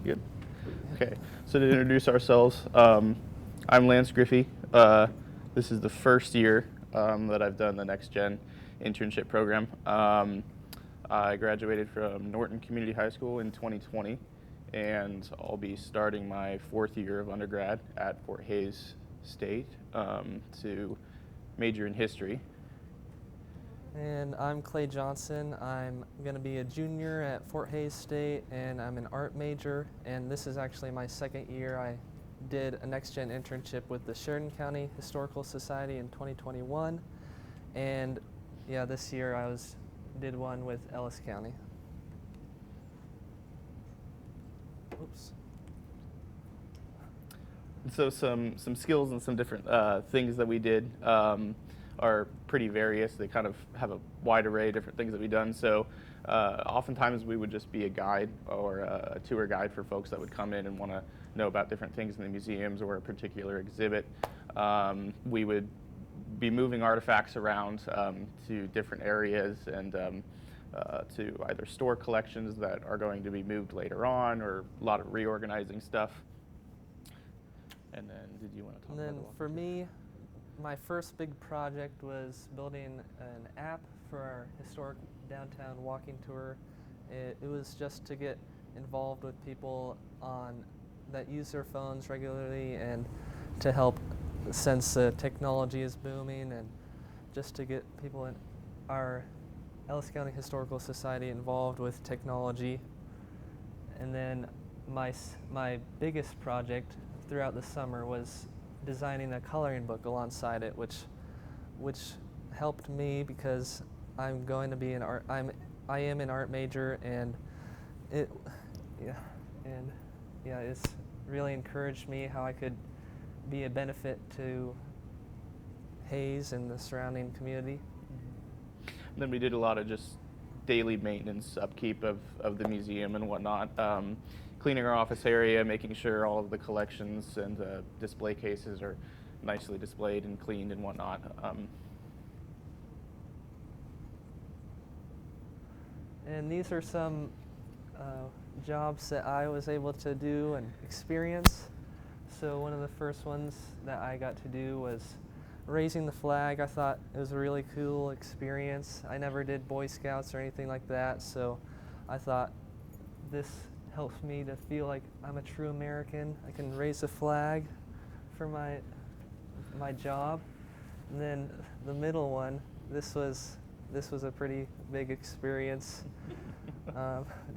Good. Okay. So to introduce ourselves, I'm Lance Griffey. This is the first year that I've done the Next Gen internship program. I graduated from Norton Community High School in 2020, and I'll be starting my fourth year of undergrad at Fort Hays State to major in history. And I'm Clay Johnson. I'm going to be a junior at Fort Hays State, and I'm an art major. And this is actually my second year. I did a Next Gen internship with the Sheridan County Historical Society in 2021, and yeah, this year did one with Ellis County. Oops. So some skills and some different things that we did are pretty various. They kind of have a wide array of different things that we've done. So oftentimes we would just be a guide or a tour guide for folks that would come in and want to know about different things in the museums or a particular exhibit. We would be moving artifacts around to different areas and to either store collections that are going to be moved later on, or a lot of reorganizing stuff. And then, did you want to talk And about then the for me, my first big project was building an app for our historic downtown walking tour. It was just to get involved with people that use their phones regularly, and to help, since technology is booming, and just to get people in our Ellis County Historical Society involved with technology. And then my biggest project throughout the summer was designing a coloring book alongside it, which helped me because I'm going to be I am an art major, and it's really encouraged me how I could be a benefit to Hays and the surrounding community. And then we did a lot of just daily maintenance, upkeep of the museum and whatnot. Cleaning our office area, making sure all of the collections and display cases are nicely displayed and cleaned and whatnot. And these are some jobs that I was able to do and experience. So one of the first ones that I got to do was raising the flag. I thought it was a really cool experience. I never did Boy Scouts or anything like that, so I thought this helps me to feel like I'm a true American. I can raise a flag for my job. And then the middle one, this was a pretty big experience.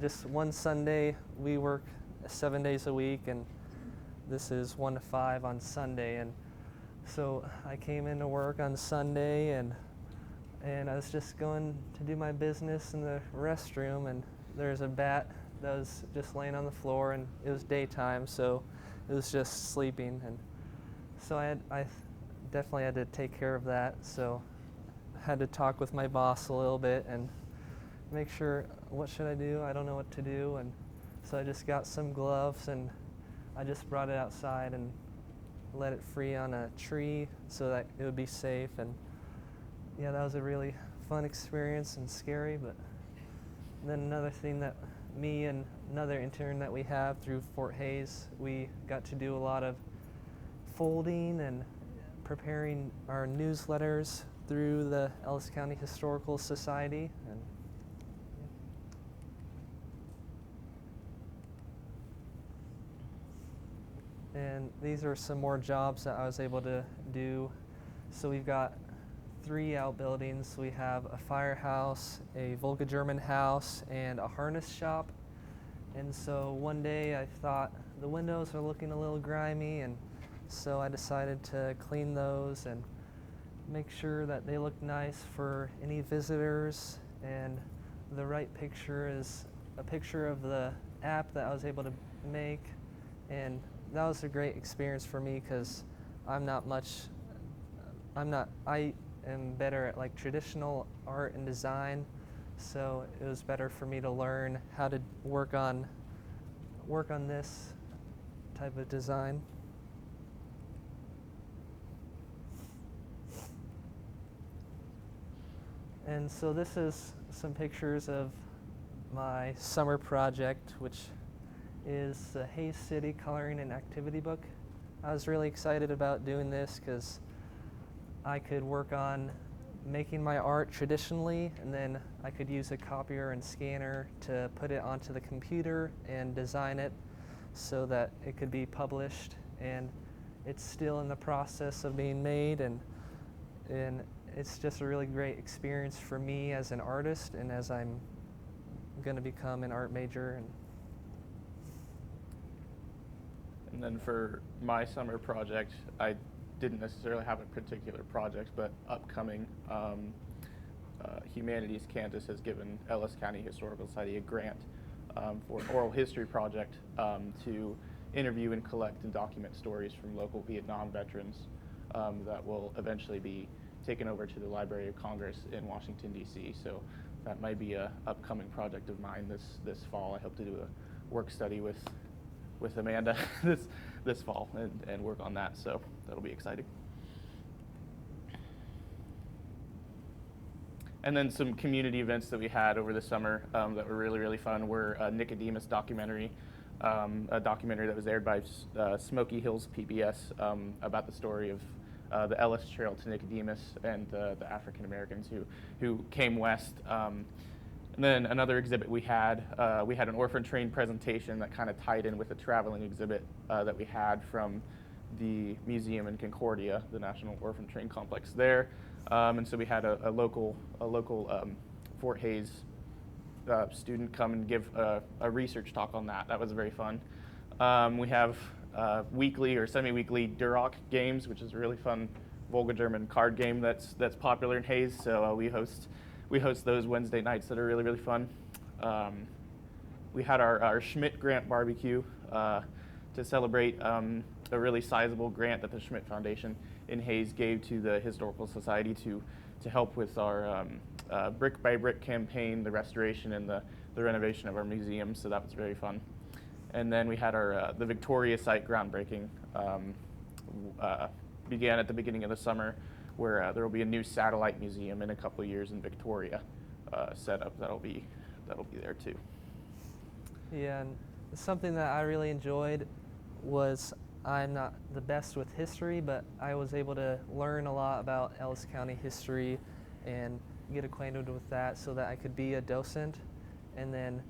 Just one Sunday, we work 7 days a week, and this is 1 to 5 on Sunday. And so I came into work on Sunday, and I was just going to do my business in the restroom, and there's a bat that was just laying on the floor, and it was daytime, so it was just sleeping. And so I definitely had to take care of that. So I had to talk with my boss a little bit and make sure, what should I do? I don't know what to do. And so I just got some gloves, and I just brought it outside and let it free on a tree so that it would be safe. And yeah, that was a really fun experience and scary. But then another thing that me and another intern that we have through Fort Hays, we got to do a lot of folding and preparing our newsletters through the Ellis County Historical Society. And these are some more jobs that I was able to do. So we've got 3 outbuildings. We have a firehouse, a Volga German house, and a harness shop. And so one day I thought the windows are looking a little grimy, and so I decided to clean those and make sure that they look nice for any visitors. And the right picture is a picture of the app that I was able to make, and that was a great experience for me because I am better at like traditional art and design, so it was better for me to learn how to work on this type of design. And so this is some pictures of my summer project, which is the Hays City Coloring and Activity Book. I was really excited about doing this because I could work on making my art traditionally, and then I could use a copier and scanner to put it onto the computer and design it so that it could be published. And it's still in the process of being made, and it's just a really great experience for me as an artist and as I'm going to become an art major. And then for my summer project, I didn't necessarily have a particular project, but upcoming, Humanities Kansas has given Ellis County Historical Society a grant for an oral history project to interview and collect and document stories from local Vietnam veterans that will eventually be taken over to the Library of Congress in Washington, D.C. So that might be a upcoming project of mine this fall. I hope to do a work study with Amanda this fall and work on that, so that'll be exciting. And then some community events that we had over the summer that were really fun were a Nicodemus documentary, a documentary that was aired by Smoky Hills PBS about the story of the Ellis Trail to Nicodemus and the African Americans who came west. And then another exhibit we had an orphan train presentation that kind of tied in with a traveling exhibit that we had from the museum in Concordia, the National Orphan Train Complex there. And so we had a local Fort Hays student come and give a research talk on that. That was very fun. We have weekly or semi-weekly Duroc games, which is a really fun Volga German card game that's popular in Hays. So we host those Wednesday nights that are really fun. We had our Schmidt Grant barbecue to celebrate a really sizable grant that the Schmidt Foundation in Hays gave to the Historical Society to help with our brick by brick campaign, the restoration and the renovation of our museum. So that was very fun. And then we had our the Victoria site groundbreaking began at the beginning of the summer, where there will be a new satellite museum in a couple of years in Victoria set up. That'll be there too. Yeah, and something that I really enjoyed was I'm not the best with history, but I was able to learn a lot about Ellis County history and get acquainted with that so that I could be a docent. And then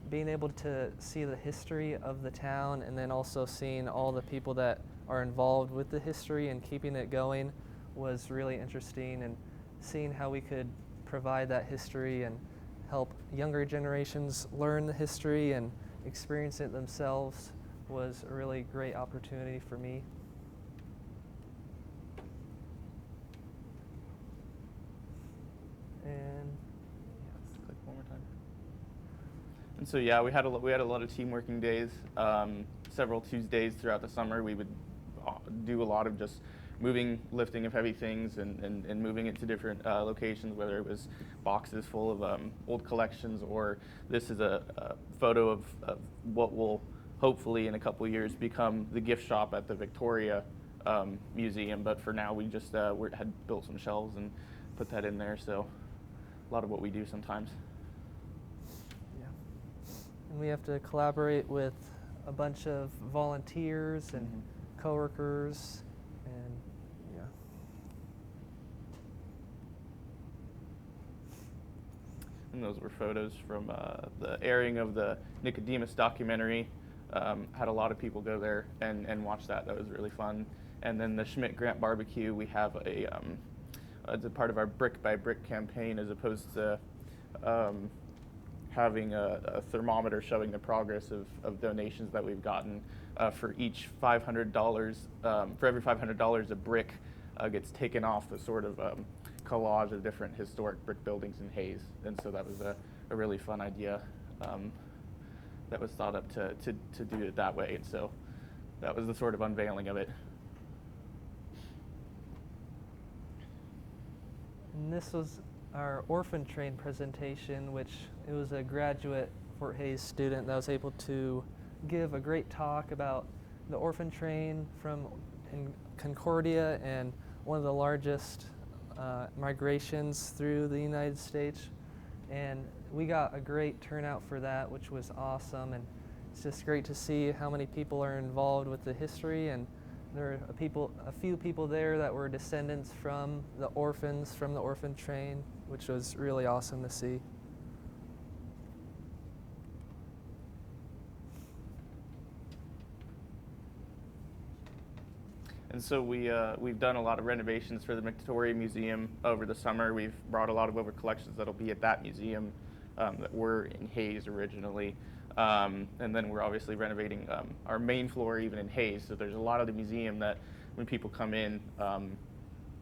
being able to see the history of the town, and then also seeing all the people that are involved with the history and keeping it going was really interesting, and seeing how we could provide that history and help younger generations learn the history and experience it themselves was a really great opportunity for me. And click one more time. And so yeah, we had a lot of team working days. Several Tuesdays throughout the summer, we would do a lot of just moving, lifting of heavy things and moving it to different locations, whether it was boxes full of old collections, or this is a photo of what will hopefully in a couple years become the gift shop at the Victoria Museum. But for now, we just had built some shelves and put that in there. So a lot of what we do sometimes. Yeah. And we have to collaborate with a bunch of volunteers and coworkers, and yeah. And those were photos from the airing of the Nicodemus documentary. Had a lot of people go there and watch that. That was really fun. And then the Schmidt Grant barbecue, we have as a part of our brick by brick campaign, as opposed to having a thermometer showing the progress of donations that we've gotten. For each $500, for every $500 a brick gets taken off a sort of collage of different historic brick buildings in Hays. And so that was a really fun idea that was thought up to do it that way. And so that was the sort of unveiling of it. And this was our orphan train presentation, which it was a graduate Fort Hays student that was able to give a great talk about the orphan train in Concordia, and one of the largest migrations through the United States. And we got a great turnout for that, which was awesome. And it's just great to see how many people are involved with the history, and there are a few people there that were descendants from the orphans from the orphan train, which was really awesome to see. And so we've done a lot of renovations for the Victoria Museum over the summer. We've brought a lot of over collections that'll be at that museum that were in Hayes originally. And then we're obviously renovating our main floor even in Hayes. So there's a lot of the museum that when people come in,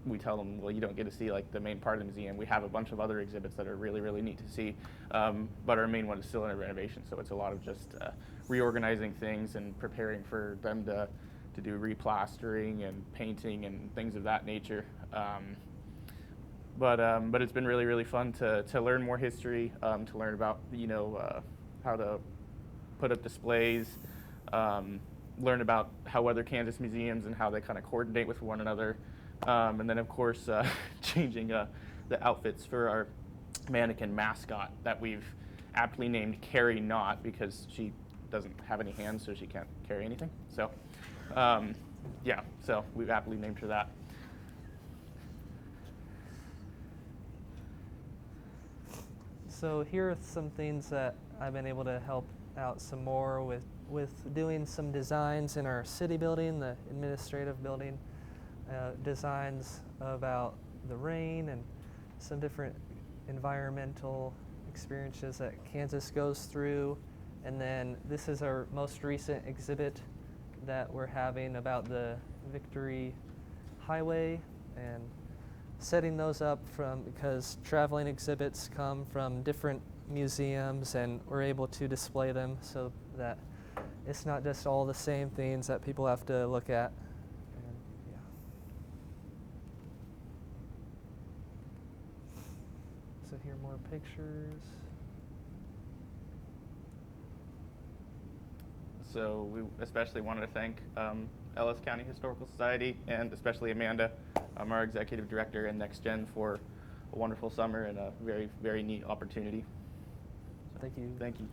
we tell them, well, you don't get to see like the main part of the museum. We have a bunch of other exhibits that are really, really neat to see. But our main one is still in a renovation. So it's a lot of just reorganizing things and preparing for them to do replastering and painting and things of that nature. But it's been really, really fun to learn more history, to learn about, how to put up displays, learn about how other Kansas museums and how they kind of coordinate with one another. And then, of course, changing the outfits for our mannequin mascot that we've aptly named Carrie Not, because she doesn't have any hands, so she can't carry anything. So, so we've aptly named her that. So here are some things that I've been able to help out some more with doing some designs in our city building, the administrative building, designs about the rain and some different environmental experiences that Kansas goes through. And then this is our most recent exhibit that we're having about the Victory Highway, and setting those up because traveling exhibits come from different museums, and we're able to display them so that it's not just all the same things that people have to look at. And, yeah. So here are more pictures. So we especially wanted to thank Ellis County Historical Society, and especially Amanda, our executive director, and Nex-Gen for a wonderful summer and a very, very neat opportunity. Thank you. Thank you.